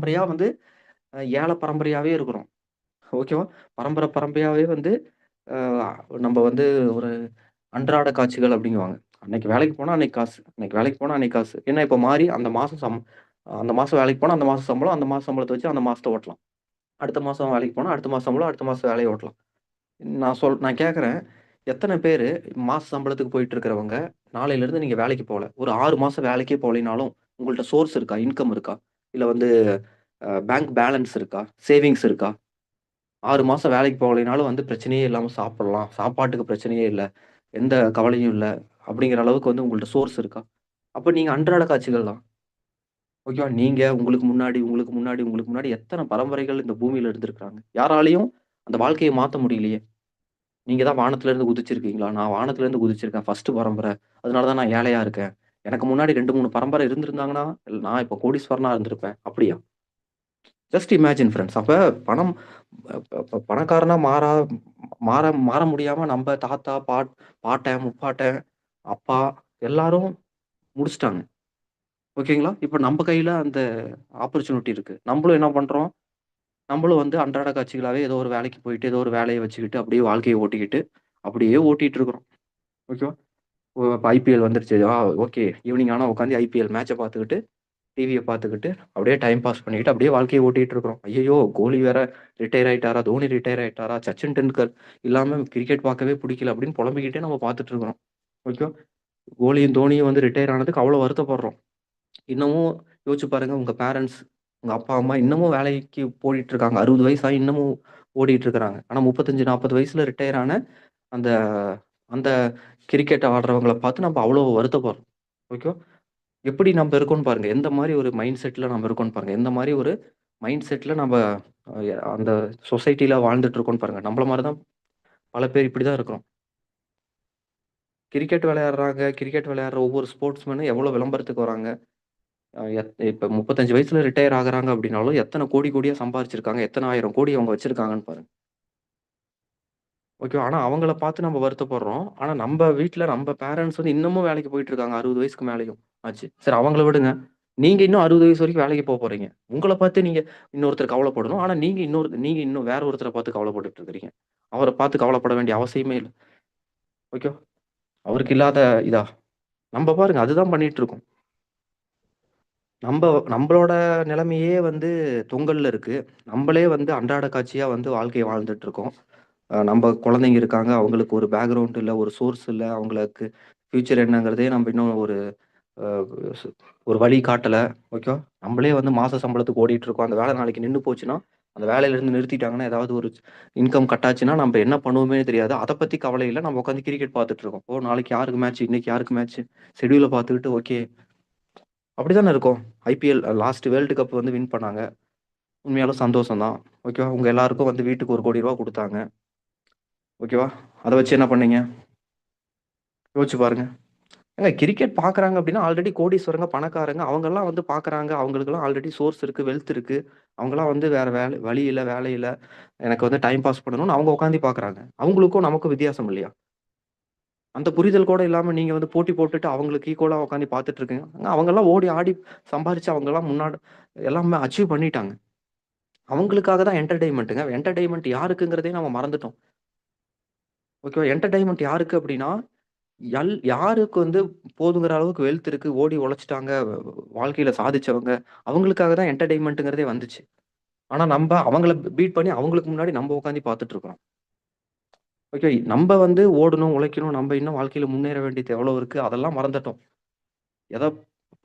பரம்பரையா வந்து ஏழ பரம்பரையாவே இருக்கிறோம். ஓகேவா? பரம்பரையாவே வந்து அ நம்ப வந்து ஒரு அன்றாட காட்சிகள் அப்படிங்குவாங்க. அன்னைக்கு வேலைக்கு போனா அன்னைக்கு காசு. அன்னைக்கு வேலைக்கு போனா அன்னைக்கு காசு. ஏன்னா இப்ப மாறி அந்த மாசம் வேலைக்கு போனா அந்த மாசம் சம்பளம், அந்த மாச சம்பளத்த வச்சு அந்த மாசத்த ஓட்டலாம். அடுத்த மாசம் வேலைக்கு போனா அடுத்த மாசம் சம்பளம், அடுத்த மாசம் வேலைய ஓட்டலாம். நான் கேட்கிறேன், எத்தன பேரு மாச சம்பளத்துக்கு போயிட்டு இருக்கிறவங்க, நாளையிலிருந்து நீங்க வேலைக்கு போல. ஒரு 6 மாசம் வேலைக்கே போலைனாலும், உங்கள்ட்ட சோர்ஸ் இருக்கா? இன்கம் இருக்கா? இல்ல வந்து பேங்க் பேலன்ஸ் இருக்கா? சேவிங்ஸ் இருக்கா? 6 மாசம் வேலைக்கு போகலைனாலும் வந்து பிரச்சனையே இல்லாம சாப்பிடலாம். சாப்பாட்டுக்கு பிரச்சனையே இல்ல. எந்த கவலையும் இல்ல. அப்படிங்கிற அளவுக்கு வந்து உங்கள்ட்ட சோர்ஸ் இருக்கா? அப்ப நீங்க அன்றாட காட்சிகள் தான். ஓகேவா? நீங்க உங்களுக்கு முன்னாடி எத்தன பரம்பரைகள் இந்த பூமியில இருந்திருக்காங்க. யாராலயும் அந்த வாழ்க்கைய மாத்த முடியலையே! நீங்க தான் வானத்துல இருந்து குதிச்சிருக்கீங்களா? நான் வானத்துல இருந்து குதிச்சிருக்கேன். ஃபர்ஸ்ட் பரம்பர. அதனால தான் நான் ஏழையா இருக்கேன். எனக்கு முன்னாடி 2, 3 பரம்பரை இருந்திருந்தாங்கன்னா, நான் இப்ப கோடீஸ்வரனா இருந்திருப்பேன். அப்படியா? Just imagine friends. அப்ப பணம் பணக்காரனா மாற மாற முடியாம நம்ப தாத்தா, பாட்டன், முப்பாட்டன், அப்பா எல்லாரும் முடிச்சுட்டாங்க. ஓகேங்களா? இப்ப நம்ப கையில அந்த ஆப்பர்ச்சுனிட்டி இருக்கு. நம்பளும் என்ன பண்றோம்? நம்பளும் வந்து அன்றாட காட்சிகளாவே ஏதோ ஒரு வேலைக்கு போயிட்டு, ஏதோ ஒரு வேலைய வச்சுக்கிட்டு, அப்படியே வாழ்க்கைய ஓட்டிக்கிட்டு, அப்படியே ஓட்டிட்டு இருக்கிறோம். ஓகேவா? இப்ப ஐபிஎல் வந்துருச்சு. ஓகே. ஈவினிங் ஆனா உட்காந்து ஐபிஎல் மேட்ச பார்த்துக்கிட்டு, டிவிய பார்த்துக்கிட்டு, அப்படியே டைம் பாஸ் பண்ணிக்கிட்டு, அப்படியே வாழ்க்கைய ஓட்டிட்டு இருக்கிறோம். ஐய்யய்யோ! கோலி வேற ரிட்டயர் ஆயிட்டாரா? தோனி ரிட்டயர் ஆயிட்டாரா? சச்சின் டெண்டுல்கர் இல்லாம கிரிக்கெட் பார்க்கவே புடிக்கல அப்படின்னு புலம்பிக்கிட்டே நம்ம பார்த்துட்டு இருக்கிறோம். ஓகேவா? கோலியும், தோனியும் வந்து ரிட்டயர் ஆனதுக்கு அவ்வளோ வருத்தப்படுறோம். இன்னமும் யோசிச்சு பாருங்க, உங்க பேரன்ட்ஸ், உங்க அப்பா, அம்மா இன்னமும் வேலைக்கு போயிட்டு இருக்காங்க. 60 வயசாகி இன்னமும் ஓடிட்டு இருக்கிறாங்க. ஆனா 35, 40 வயசுல ரிட்டயர் ஆன அந்த அந்த கிரிக்கெட் ஆடுறவங்கள பார்த்து நம்ம அவ்வளோ வருத்தப்படுறோம். ஓகேவா? எப்படி நம்ப இருக்கோம்ன்னு பாருங்க. எந்த மாரி ஒரு மைண்ட் செட்ல நம்ம இருக்கோம்ன்னு பாருங்க. எந்த மாரி ஒரு மைண்ட் செட்ல நம்ப அந்த சொசைட்டில வாழ்ந்துட்டு இருக்கோம்ன்னு பாருங்க. நம்மள மாரி தான் பல பேர் இப்படி தான் இருக்கிறோம். கிரிக்கெட் விளையாடுற ஒவ்வொரு ஸ்போர்ட்ஸ்மேனும் எவ்வளோ விளம்பரத்துக்கு வராங்க. இப்ப 35 வயசுல ரிட்டயர் ஆகுறாங்க அப்படின்னாலும், எத்தன கோடி கோடியா சம்பாரிச்சிருக்காங்க. எத்தன 1000 கோடி அவங்க வச்சிருக்காங்கன்னு பாருங்க. ஓகேவா? ஆனா அவங்கள பார்த்து நம்ம வருத்தப்படுறோம். ஆனா நம்ப வீட்ல நம்ப பேரன்ட்ஸ் வந்து இன்னமும் வேலைக்கு போயிட்டு இருக்காங்க. 60 வயசுக்கு மேலயும் ஆச்சு. சரி அவங்கள விடுங்க. நீங்க இன்னும் 60 வயசு வரைக்கும் வேலைக்கு போறீங்க. உங்கள பார்த்து நீங்க இன்னொருத்தர் கவலைப்படணும். ஆனா நீங்க இன்னும் வேற ஒருத்தர பார்த்து கவலைப்பட்டுட்டு இருக்கிறீங்க. அவர பார்த்து கவலைப்பட வேண்டிய அவசியமே இல்ல. ஓகேவா? அவருக்கு இல்லாத இதா? நம்ப பாருங்க அதுதான் பண்ணிட்டு இருக்கோம். நம்ப நம்பளோட நிலைமையே வந்து தொங்கல்ல இருக்கு. நம்பளே வந்து அன்றாட காட்சியா வந்து வாழ்க்கைய வாழ்ந்துட்டு இருக்கோம். நம்ப குழந்தைங்க இருக்காங்க. அவங்களுக்கு ஒரு பேக்கிரவுண்ட் இல்ல, ஒரு சோர்ஸ் இல்ல. அவங்களுக்கு ஃபியூச்சர் என்னங்கிறதே நம்ம இன்னும் அ ஸ் ஒரு வழி காட்டல. ஓகேவா? நம்மளே வந்து மாச சம்பளத்துக்கு ஓடிட்டு இருக்கோம். அந்த வேலை நாளைக்கு நின்னு போச்சுன்னா, அந்த வேலையிலிருந்து நிறுத்திட்டாங்கன்னா, ஏதாவது ஒரு இன்கம் கட் ஆச்சுன்னா, நம்ப என்ன பண்ணுவோமே தெரியாது. அத பத்தி கவலை இல்ல. நம்ம உட்காந்து கிரிக்கெட் பார்த்துட்டு இருக்கோம். ஓ! நாளைக்கு யாருக்கு மேட்ச்? இன்னைக்கு யாருக்கு மேட்ச்? ஷெட்யூல பார்த்துக்கிட்டு ஓகே. அப்படித்தானே இருக்கோம். ஐபிஎல் லாஸ்ட் வேர்ல்டு கப் வந்து வின் பண்ணாங்க. உண்மையாலும் சந்தோஷம் தான். ஓகேவா? உங்க எல்லாருக்கும் வந்து வீட்டுக்கு ரூ. 1,00,00,000 குடுத்தாங்க. ஓகேவா? அத வச்சு என்ன பண்ணீங்க? யோசிச்சு பாருங்க. ஏங்க கிரிக்கெட் பார்க்குறாங்க அப்டின்னா, ஆல்ரெடி கோடீஸ்வரங்க, பணக்காரங்க அவங்கலாம் வந்து பார்க்குறாங்க. அவங்களுக்கெல்லாம் ஆல்ரெடி சோர்ஸ் இருக்கு, வெல்த் இருக்கு. அவங்கலாம் வந்து வேற வழி இல்ல, வேலை இல்ல. எனக்கு வந்து டைம் பாஸ் பண்ணணும்னு அவங்க உட்காந்து பார்க்குறாங்க. அவங்களுக்கும் நமக்கும் வித்தியாசம் இல்லையா? அந்த புரிதல் கூட இல்லாம நீங்க வந்து போட்டி போட்டுட்டு அவங்களுக்கு ஈக்குவலா உட்காந்து பார்த்துட்டு இருக்கீங்க. அவங்கலாம் ஓடி ஆடி சம்பாரிச்சு அவங்கலாம் எல்லாமே அச்சீவ் பண்ணிட்டாங்க. அவங்களுக்காக தான் என்டர்டெயின்மென்ட்ங்க. என்டர்டெயின்மென்ட் யாருக்குங்கிறதே நம்ம மறந்துட்டோம். ஓகேவா? என்டர்டெயின்மென்ட் யாருக்கு அப்டின்னா, யாருக்கு வந்து போதுங்கிற அளவுக்கு வெல்த் இருக்கு, ஓடி உழைச்சுட்டாங்க, வாழ்க்கையில சாதிச்சவங்க, அவங்களுக்காக தான் என்டர்டெயின்மென்ட்ங்கிறதே வந்துச்சு. ஆனா நம்ப அவங்கள பீட் பண்ணி அவங்களுக்கு முன்னாடி நம்ப உட்காந்து பார்த்துட்டு இருக்கிறோம். ஓகே. நம்ப வந்து ஓடணும், உழைக்கணும், நம்ப இன்னும் வாழ்க்கையில முன்னேற வேண்டியது எவ்வளோ இருக்கு, அதெல்லாம் மறந்துட்டோம். எத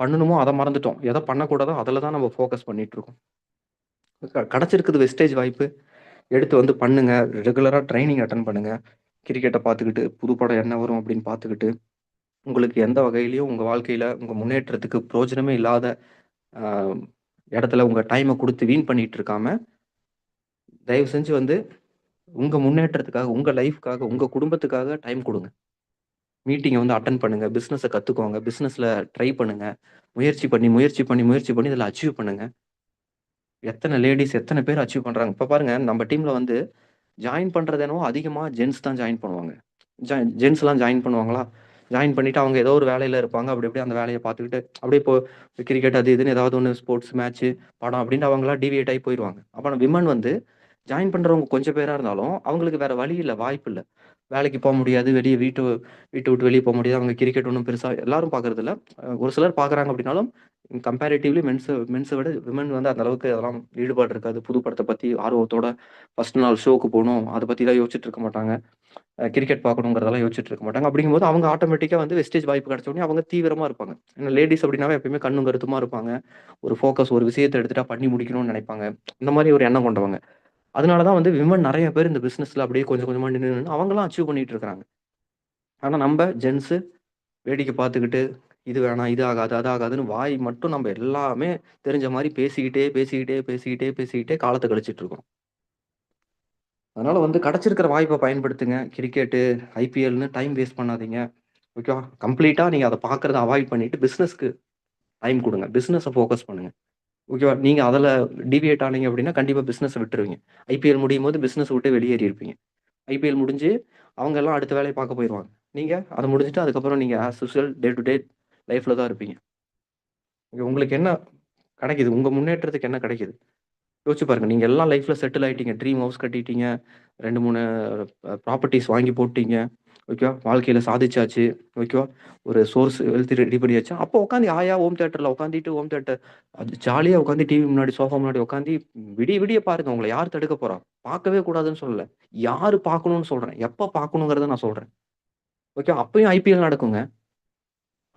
பண்ணணுமோ அத மறந்துட்டோம். எத பண்ணக்கூடாதோ அதுல தான் நம்ம ஃபோக்கஸ் பண்ணிட்டு இருக்கோம். கிடைச்சிருக்குது வெஸ்டேஜ் வாய்ப்பு. எடுத்து வந்து பண்ணுங்க. ரெகுலரா ட்ரெய்னிங் அட்டெண்ட் பண்ணுங்க. கிரிக்கெட்ட பார்த்துக்கிட்டு, புது படம் என்ன வரும் அப்படின்னு பார்த்துக்கிட்டு, உங்களுக்கு எந்த வகையிலயும் உங்க வாழ்க்கையில உங்க முன்னேற்றத்துக்கு பிரயோஜனமே இல்லாத அ இடத்துல உங்க டைம குடுத்து வீண் பண்ணிட்டு இருக்காம, தயவு செஞ்சு வந்து உங்க முன்னேற்றத்துக்காக, உங்க லைஃப்க்காக, உங்க குடும்பத்துக்காக டைம் குடுங்க. மீட்டிங்க வந்து அட்டெண்ட் பண்ணுங்க. பிசினஸ கத்துக்கோங்க. பிசினஸ்ல ட்ரை பண்ணுங்க. முயற்சி பண்ணி இதுல அச்சீவ் பண்ணுங்க. எத்தன லேடீஸ் எத்தன பேர் அச்சீவ் பண்றாங்க. இப்ப பாருங்க நம்ம டீம்ல வந்து ஜாயின் பண்றது என்னவோ அதிகமா ஜென்ட்ஸ் தான் ஜாயின் பண்ணுவாங்க. ஜென்ட்ஸ்லாம் ஜாயின் பண்ணுவாங்களா? ஜாயின் பண்ணிட்டு அவங்க ஏதோ ஒரு வேலையில இருப்பாங்க. அப்படி அப்படியே அந்த வேலைய பார்த்துக்கிட்டு, அப்படியே இப்போ கிரிக்கெட் அது இதுன்னு ஏதாவது ஒண்ணு ஸ்போர்ட்ஸ் மேட்ச்சு, படம் அப்படின்ட்டு அவங்களா டீவியேட் ஆயி போயிருவாங்க. அப்ப விமன் வந்து ஜாயின் பண்றவங்க கொஞ்சம் பேரா இருந்தாலும், அவங்களுக்கு வேற வழி இல்ல, வாய்ப்பு இல்ல. வேலைக்கு போ முடியாது. வெளிய வீட்ட விட்டு வெளிய போ முடியாது. அவங்க கிரிக்கெட் ஒண்ணும் பெருசா எல்லாரும் பார்க்கறதில்ல. ஒரு சிலர் பார்க்குறாங்க அப்படின்னாலும், கம்பேரிட்டிவ்லி மென்ஸ விட விமன் வந்து அந்த அளவுக்கு அதெல்லாம் ஈடுபாடு இருக்காது. புது படத்த பத்தி ஆர்வத்தோட ஃபர்ஸ்ட் நாள் ஷோக்கு போணும். அத பத்திலாம் யோசிச்சுட்டு இருக்க மாட்டாங்க. கிரிக்கெட் பார்க்கணுங்கிறதெல்லாம் யோசிச்சுட்டு இருக்க மாட்டாங்க. அப்படிங்கும்போது அவங்க ஆட்டோமேட்டிக்கா வந்து வெஸ்டேஜ் வாய்ப்பு கிடைச்ச உடனே அவங்க தீவிரமா இருப்பாங்க. ஏன்னா லேடீஸ் அப்படின்னாவே எப்பயுமே கண்ணும் கருத்துமா இருப்பாங்க. ஒரு ஃபோக்கஸ் ஒரு விஷயத்த எடுத்துட்டா பண்ணி முடிக்கணும்னு நினைப்பாங்க. இந்த மாரி ஒரு எண்ணம் கொண்டவங்க. அதனால தான் வந்து விமன் நெறைய பேர் இந்த பிசினஸ்ல அப்படியே கொஞ்சம் கொஞ்சமா நின்னு அவங்கலாம் அச்சீவ் பண்ணிட்டு இருக்காங்க. ஆனா நம்ப ஜென்ஸு வேடிக்கை பார்த்துக்கிட்டு, இது வேணாம், இது ஆகாது, அது ஆகாதுன்னு வாய் மட்டும் நம்ம எல்லாமே தெரிஞ்ச மாரி பேசிக்கிட்டே காலத்த கழிச்சிட்டு இருக்கோம். அதனால வந்து கிடைச்சிருக்கிற வாய்ப்ப பயன்படுத்துங்க. கிரிக்கெட்டு, ஐபிஎல்ன்னு டைம் வேஸ்ட் பண்ணாதீங்க. ஓகேவா? கம்ப்ளீட்டா நீங்க அத பார்க்கறத அவாய்ட் பண்ணிட்டு பிசினஸ்க்கு டைம் குடுங்க. பிசினஸ ஃபோக்கஸ் பண்ணுங்க. ஓகேவா? நீங்க அதுல டீவியேட் ஆனீங்க அப்டின்னா, கண்டிப்பா பிசினஸ விட்டுருவீங்க. ஐபிஎல் முடியும்போது பிசினஸ விட்டு வெளியேறி இருப்பீங்க. ஐபிஎல் முடிஞ்சு அவங்க எல்லாம் அடுத்த வேலைய பார்க்க போயிருவாங்க. நீங்க அத முடிச்சுட்டு அதுக்கப்புறம் நீங்க as usual day to day லைஃப்ல தான் இருப்பீங்க. உங்களுக்கு என்ன கிடைக்குது? உங்க முன்னேற்றத்துக்கு என்ன கிடைக்குது? யோசிச்சு பாருங்க. நீங்க எல்லாம் லைஃப்ல செட்டில் ஆயிட்டீங்க. Dream house கட்டிட்டீங்க. 2, 3 ப்ராப்பர்ட்டீஸ் வாங்கி போட்டீங்க. ஓகேவா? வாழ்க்கையில சாதிச்சாச்சு. ஓகேவா? ஒரு சோர்ஸ் வெல்த் ரெடி பண்ணியாச்சு. அப்போ உட்காந்து ஹாயா ஹோம் தியேட்டர்ல உட்காந்துட்டு ஹோம் தியேட்டர் அது ஜாலியா உட்காந்து டிவி முன்னாடி, சோஃபா முன்னாடி உட்காந்து விடிய விடிய பாருங்க. உங்கள யார் தடுக்க போறா? பார்க்கவே கூடாதுன்னு சொல்லல. யாரு பார்க்கணும்னு சொல்றேன். எப்ப பார்க்கணுங்கிறத நான் சொல்றேன். ஓகே. அப்பயும் ஐபிஎல் நடக்குங்க.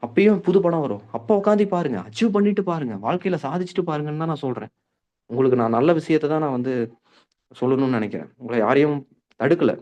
அப்பயும் புது படம் வரும். அப்ப உட்காந்து பாருங்க. அச்சீவ் பண்ணிட்டு பாருங்க. வாழ்க்கையில சாதிச்சுட்டு பாருங்கன்னு தான் நான் சொல்றேன். உங்களுக்கு நான் நல்ல விஷயத்த தான் நான் வந்து சொல்லணும்னு நெனைக்கிறேன். உங்கள யாரையும் தடுக்கல.